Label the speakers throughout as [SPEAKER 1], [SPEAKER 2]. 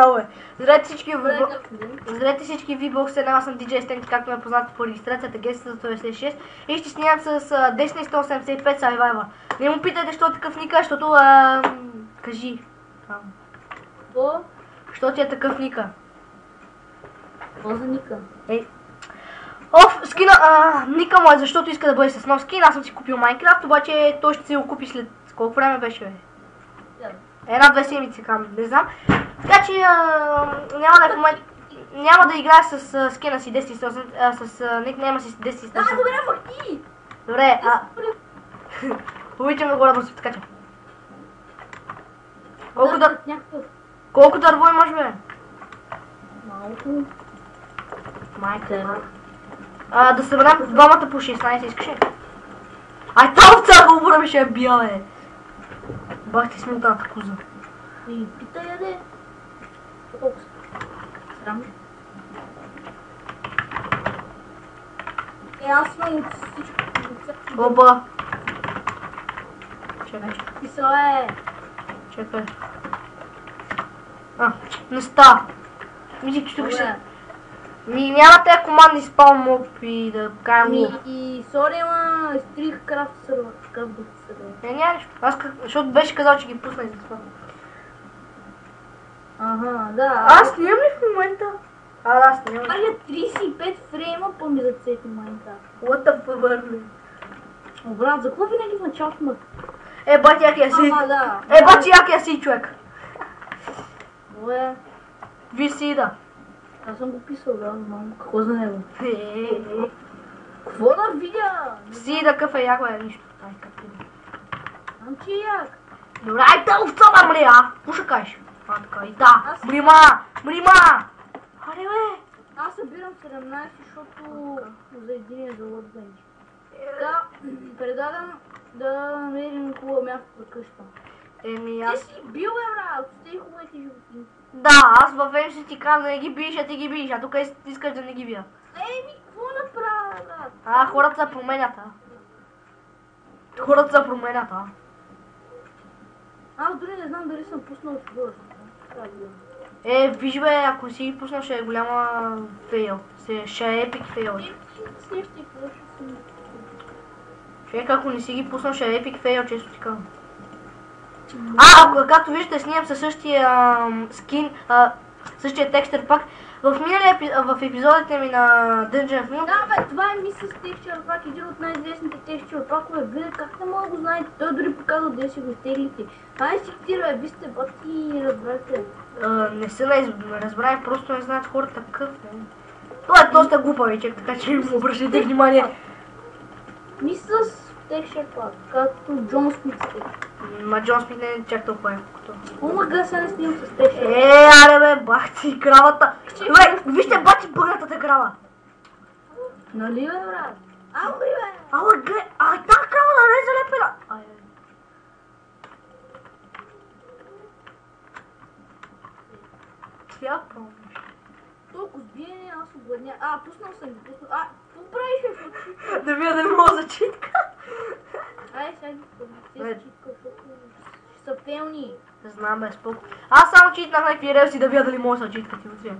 [SPEAKER 1] Ало е. Здравейте всички V-Box, аз съм DJ Стенки, както ме познате по регистрацията G196 и ще снимам с Destiny 185 Survivor. Не му питайте, защо е такъв ника, защото... кажи.
[SPEAKER 2] Какво?
[SPEAKER 1] Що ти е такъв ника?
[SPEAKER 2] Какво за ника?
[SPEAKER 1] Скина, ника му е, защото иска да бъде с нов скин. Аз съм си купил Minecraft, обаче той ще си го купи след колко време беше, бе? Една-две седмици, не знам. Така че няма да играя с скина си 10, с никнейма си 10.
[SPEAKER 2] Добре, махни!
[SPEAKER 1] Добре, обичам да го бързо, така че. Колко дърво имаш, бе?
[SPEAKER 2] Малко.
[SPEAKER 1] Майка. Да съберем двамата по 16, искаш ли? Ай, тази овца го ми ще я бия, бе. Бах ти смутната коза.
[SPEAKER 2] И питай я, де. Колко са? Срам. Аз съм от всичко.
[SPEAKER 1] Оба. Чакай.
[SPEAKER 2] Писала е.
[SPEAKER 1] Чакай. Не става. Мисля, че тук ще... няма тези командни спаун моб и да кажем го.
[SPEAKER 2] И сори, ама изтрих крафт сървър.
[SPEAKER 1] Няма нищо. Аз защото беше казал, че ги пусна и за това.
[SPEAKER 2] Ага, да.
[SPEAKER 1] Аз нямам ли в момента? Аз нямам.
[SPEAKER 2] Ай, 35 фрейма по-ми за цети Майнкрафт.
[SPEAKER 1] What the fuck, бе?
[SPEAKER 2] Брат, за какво винаги в началото ме?
[SPEAKER 1] Бати якия си.
[SPEAKER 2] Да.
[SPEAKER 1] Бати якия си, човек.
[SPEAKER 2] Уе.
[SPEAKER 1] Ви си, да.
[SPEAKER 2] Аз съм го писал, да, знам какво за него. Какво да видя?
[SPEAKER 1] Си да къв е як, бе, нищо. Ай, как ти да.
[SPEAKER 2] Знам, че е як.
[SPEAKER 1] Добре, ай, да овца да мри, Пуша кажеш. Така, и да. Мрима! Аре, бе.
[SPEAKER 2] Аз събирам 17, защото за единия за Workbench. Да, предлагам да намерим хубаво място за къща.
[SPEAKER 1] Аз...
[SPEAKER 2] Ти си бил, бе, брат, сте хубавите животни.
[SPEAKER 1] Да, аз във VM ще ти казвам да не ги биеш, а ти ги биеш, а тук искаш да не ги бия.
[SPEAKER 2] Какво направя, брат?
[SPEAKER 1] Хората се променят, Хората се променят,
[SPEAKER 2] Аз дори не знам дали съм пуснал свършно.
[SPEAKER 1] Виж, бе, ако си ги пуснал, ще е голяма фейл. Ще е епик фейл. Човек, ако не си ги пуснал, ще е епик фейл, често ти казвам. Както виждате, снимам със същия скин, същия текстър пак. В епизодите ми на Dungeon Film.
[SPEAKER 2] Да, бе, това е мисъс Texture Pack, един от най-известните Texture Pack-ове. Вие как не мога да го знаете? Той дори показал да си го изтеглите. Ай си тира, бе, вижте, бати, разбрате.
[SPEAKER 1] Не са разбрали, просто не знаят хората какъв е. Това е доста глупавичък, така че ми обръщайте внимание.
[SPEAKER 2] Мисъс Texture Pack, както Джон Смит сте.
[SPEAKER 1] Ма Джон Смит не е чак толкова колкото.
[SPEAKER 2] Омага, сега не снимам с Texture.
[SPEAKER 1] Аре бе, бах ти кравата. Добре, вижте бати бъгнатата крава.
[SPEAKER 2] Нали бе, брат? Ау, бе!
[SPEAKER 1] Ала, гледай, тази крава да не е залепена. Тя помниш.
[SPEAKER 2] Толкова сбиене, аз обладня. Пуснал съм ги, пуснал. Какво правиш, бе?
[SPEAKER 1] Да вие да не мога за читка.
[SPEAKER 2] Сега ги помня, читка, защото ще са фелни.
[SPEAKER 1] Не знам, бе, споко. Аз само читнах някакви релси да видя дали мога да читка ти отвия.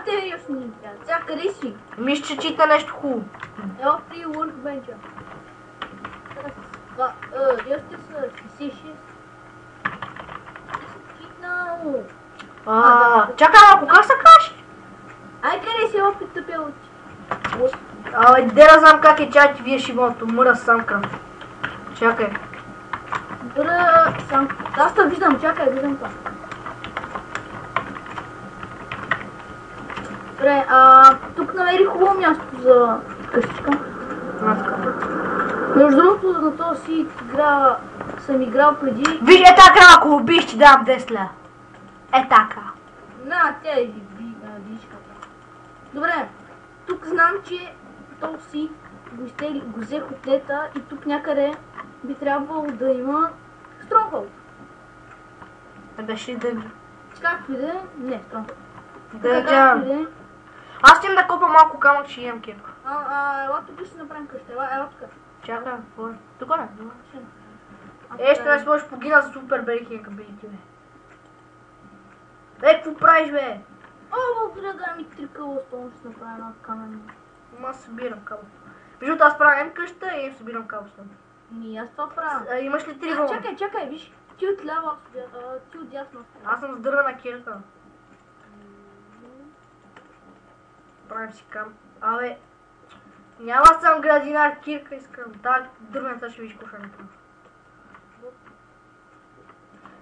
[SPEAKER 2] Те релси не трябва. Сега къде си?
[SPEAKER 1] Мисля, че читна нещо хубаво.
[SPEAKER 2] Ево при Workbench-а. Я сте са 66. Ти си читнал.
[SPEAKER 1] Чакай малко, как се каш?
[SPEAKER 2] Ай, къде си опит тъпел от?
[SPEAKER 1] Де да знам как е чай, ти вие шибото, мъра самка. Чакай.
[SPEAKER 2] Мъра самка. Аз те виждам, чакай, виждам това. Добре, тук намерих хубаво място за къщичка. Между другото, на този си игра съм играл преди.
[SPEAKER 1] Виж, тази крава, ако убиш, ти дам 10 лева. Така.
[SPEAKER 2] Тя е вишката. Добре, тук знам, че то си го взех от лета и тук някъде би трябвало да има Stronghold.
[SPEAKER 1] Не беше ли дънджа?
[SPEAKER 2] Както и да е? Не, Stronghold.
[SPEAKER 1] Дънджа. Аз ще им да купа малко камък, че имам кепка.
[SPEAKER 2] Ела тук ще направим къща, ела тук.
[SPEAKER 1] Чакай, тук не? Ще ме сложиш погина за супер белики към белики, бе. Какво правиш, бе?
[SPEAKER 2] О, благодаря, дай ми 3 къбълстон, ще направя една камена.
[SPEAKER 1] Аз събирам кабел. Между аз правя къща и събирам кабелстон.
[SPEAKER 2] Аз това правя.
[SPEAKER 1] Имаш ли 3 вълна?
[SPEAKER 2] Чакай, виж. Ти отляво, ти отдясно.
[SPEAKER 1] Аз съм с дървена кирка. Правим си кам. Абе, няма съм градинар, кирка искам. Да, дървената ще виж коша направя.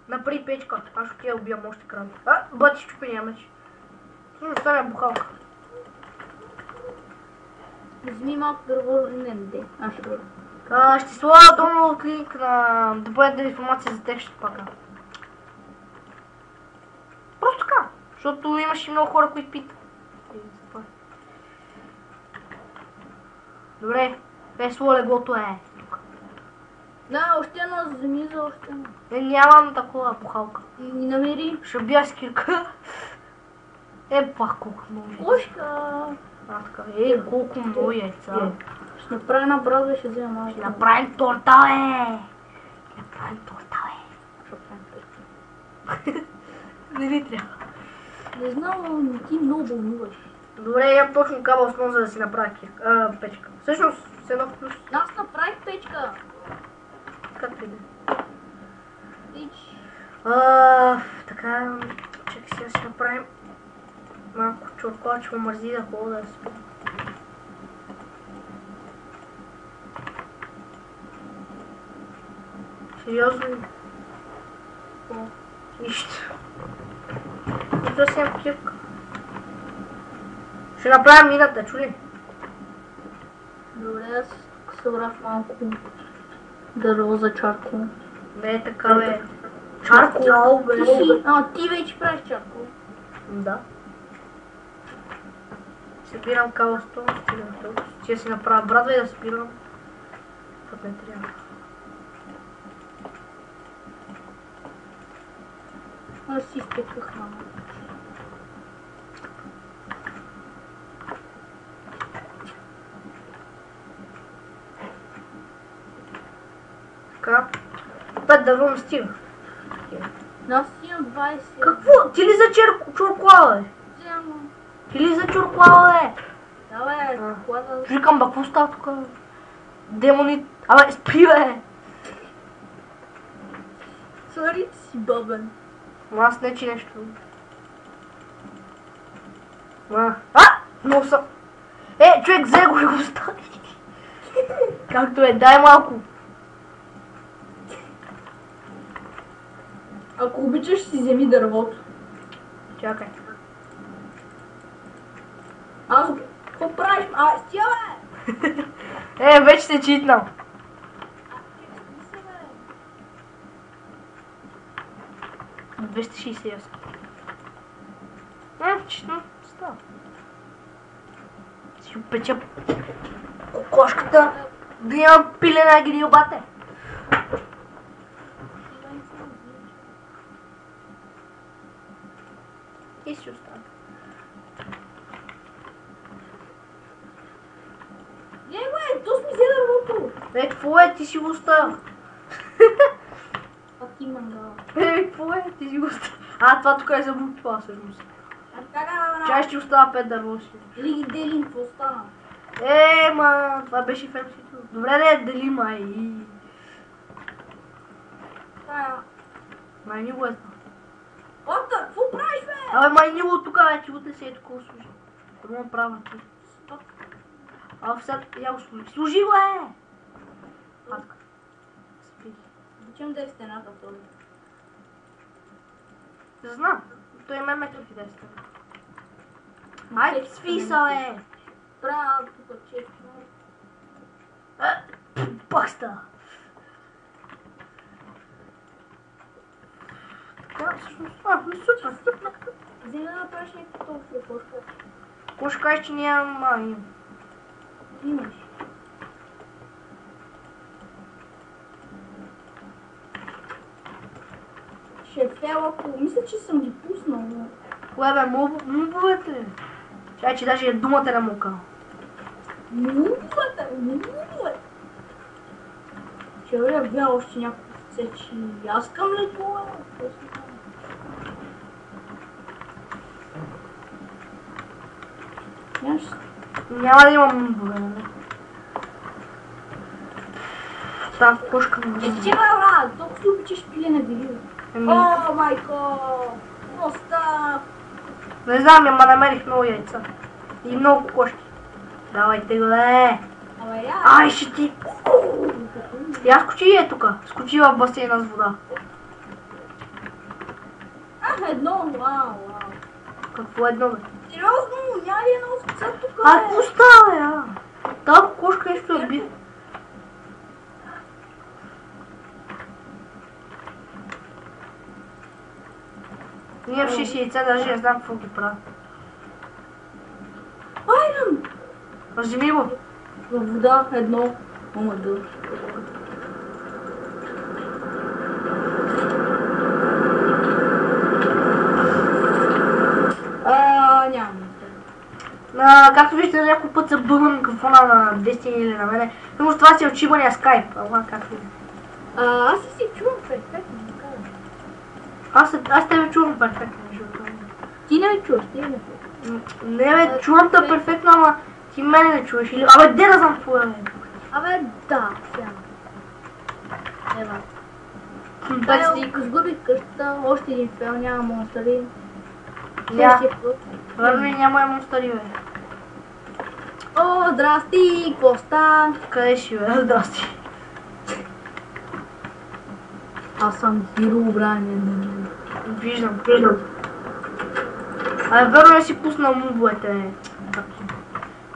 [SPEAKER 1] Напри печка, аз ще я убиям още краби. Бъти чупения меч. Стане е бухалка.
[SPEAKER 2] Вземи малко дърво, не, аз ще бъда.
[SPEAKER 1] Ще сложа долу от линк на допълнителна информация за текст пака. Просто така, защото имаше много хора, които питат. Добре, весело леглото е тук.
[SPEAKER 2] Да, още едно вземи за още едно.
[SPEAKER 1] Нямам такова бухалка.
[SPEAKER 2] Ни намери.
[SPEAKER 1] Ще бия с кирка. Пах колко много яйца.
[SPEAKER 2] Кошка.
[SPEAKER 1] Така, колко много яйца.
[SPEAKER 2] Ще направя една браза и ще взема малко.
[SPEAKER 1] Ще направим торта, бе! Не ви трябва.
[SPEAKER 2] Не знам, но ти много вълнуваш.
[SPEAKER 1] Добре, имам точно кабелстон, за да си направя печка. Всъщност, с едно плюс.
[SPEAKER 2] Аз направих печка.
[SPEAKER 1] Как ти бе?
[SPEAKER 2] Ич.
[SPEAKER 1] Така, чакай сега ще направим малко чуркова, че му мързи да хода да спи. Сериозно ли? Нищо. Ето си имам кирка. Ще направя мината, чули?
[SPEAKER 2] Добре, аз събрах малко дърво за чаркол.
[SPEAKER 1] Не така бе. Чаркол, бе.
[SPEAKER 2] Ти вече правиш чаркол.
[SPEAKER 1] Да. Събирам кабелстон, стигам тук. Ще си направя брадва и да спирам. Път не трябва.
[SPEAKER 2] Аз си изпеках мама.
[SPEAKER 1] Така. 5 дърво ми стига.
[SPEAKER 2] Аз имам 20.
[SPEAKER 1] Какво? Ти ли за чуркуала, бе?
[SPEAKER 2] Вземам.
[SPEAKER 1] Ти ли за чуркуала, бе?
[SPEAKER 2] Да, бе, хлада.
[SPEAKER 1] Викам, бе, какво става тук? Демони... Абе, спи, бе!
[SPEAKER 2] Сори си, бабен.
[SPEAKER 1] Аз не че нещо. Много съм. Човек, взе го и го остави. Както е, дай малко.
[SPEAKER 2] Ако обичаш, си вземи дървото.
[SPEAKER 1] Чакай.
[SPEAKER 2] Какво правиш? Стия, бе!
[SPEAKER 1] Вече се читнал.
[SPEAKER 2] Чакай,
[SPEAKER 1] 268. Читно. Става. Си опеча кокошката. Да имам пилена гиди обате. И си остана.
[SPEAKER 2] бе, то сме взе дървото.
[SPEAKER 1] Какво е? Ти си го оставил.
[SPEAKER 2] А ти мангала.
[SPEAKER 1] Какво е? Ти си го оставил. Това тук е за бутва, всъщност. Чай ще остава 5 дърво си.
[SPEAKER 2] Или ги делим, какво стана?
[SPEAKER 1] Това беше фемсито. Добре, не дели май. Май ни го е това.
[SPEAKER 2] Ота, какво правиш, бе?
[SPEAKER 1] Абе, май ни го тук вече, утре си е такова служи. Да му направя ти. Сега я го служи. Служи го, Патка. Спи.
[SPEAKER 2] Обичам да е в стената втори.
[SPEAKER 1] Знам. Той е ме и да е стената. Ай, спи са, бе!
[SPEAKER 2] Правя тук чеки.
[SPEAKER 1] Пахста! Така, всъщност, супер.
[SPEAKER 2] Вземи да направиш някакво толкова кошка.
[SPEAKER 1] Какво ще кажеш, че нямам
[SPEAKER 2] Имаш. Шефел, ако мисля, че съм ги пуснал, но...
[SPEAKER 1] Кое бе, мубовете? Чай, че даже думата не му казал.
[SPEAKER 2] Мубовете! Че бе, бе, още някакво сечи. Аз към ли това?
[SPEAKER 1] Няма да имам мумбове, нали? Там кошка ми...
[SPEAKER 2] Стига, брат! Толкова си обичаш пилене били. О, майко! Остав!
[SPEAKER 1] Не знам, ама намерих много яйца. И много кошки. Давайте го, бе!
[SPEAKER 2] Абе, я!
[SPEAKER 1] Ай, ще ти... Я скочи е тука. Скочи в басейна с вода.
[SPEAKER 2] Едно, вау.
[SPEAKER 1] Какво едно, бе?
[SPEAKER 2] Сериозно, няма ли едно овца тук?
[SPEAKER 1] А, какво става, я? Тази кошка нещо е би... Ние в 6 яйца, даже не знам какво ги правя.
[SPEAKER 2] Айрон!
[SPEAKER 1] Вземи го.
[SPEAKER 2] Във вода едно. Ома да. Нямам.
[SPEAKER 1] Както виждате, някой път се бъгна микрофона на Destiny или на мене. Потому това си очибания скайп. Ама как ви?
[SPEAKER 2] Аз си чувам перфектно.
[SPEAKER 1] Аз тебе чувам перфектно.
[SPEAKER 2] Ти не ме чуваш, ти не ме
[SPEAKER 1] Не бе, чувам те перфектно, ама ти мене не чуваш. Или... Абе, де да знам какво е?
[SPEAKER 2] Абе, да, сега. Ева.
[SPEAKER 1] Пет
[SPEAKER 2] Ако сгубих къщата, още един фейл, няма монстъри.
[SPEAKER 1] Верно и няма монстъри, бе.
[SPEAKER 2] О, здрасти, какво ста?
[SPEAKER 1] Къде си, бе? Здрасти.
[SPEAKER 2] Аз съм хиро, бране.
[SPEAKER 1] Виждам. Верно е си пуснал мубовете.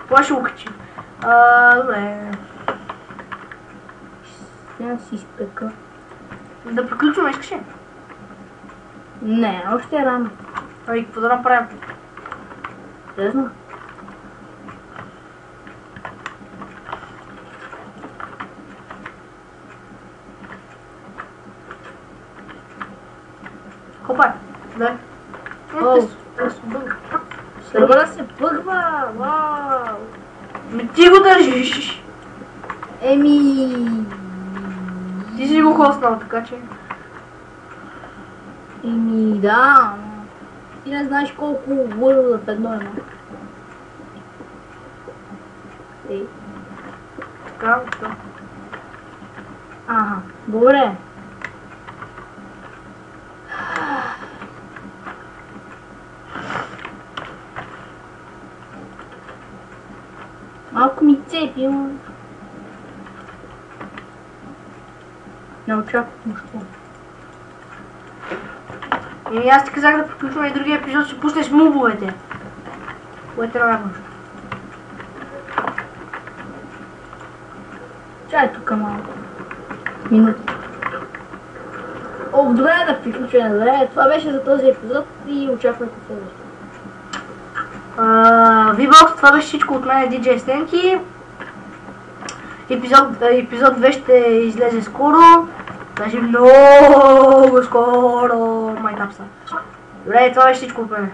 [SPEAKER 1] Това ще укачи. Добре.
[SPEAKER 2] Сега си изпека.
[SPEAKER 1] Да приключваме, искаш ли?
[SPEAKER 2] Не, още е рано.
[SPEAKER 1] Ай, какво да направим?
[SPEAKER 2] Не знам.
[SPEAKER 1] Хопа, да.
[SPEAKER 2] Сървъра се бъгва, вау!
[SPEAKER 1] Ти го държиш.
[SPEAKER 2] Еми...
[SPEAKER 1] Ти си го хоснал, така че...
[SPEAKER 2] Еми, да, ти не знаеш колко World в едно има. Ей.
[SPEAKER 1] Така, така.
[SPEAKER 2] Ага, добре. Малко ми цепи, но... Не очаквам нищо.
[SPEAKER 1] Еми аз ти казах да приключваме и другия епизод, ще пуснеш мубовете. Което е най-важно.
[SPEAKER 2] Чай тук малко. Минути. О, добре да приключваме, добре. Това беше за този епизод и очаквайте следващия.
[SPEAKER 1] V-Box, това беше всичко от мен, DJ Stenki. Епизод 2 ще излезе скоро. Даже много скоро. Майкапса. Добре, това беше всичко от мен.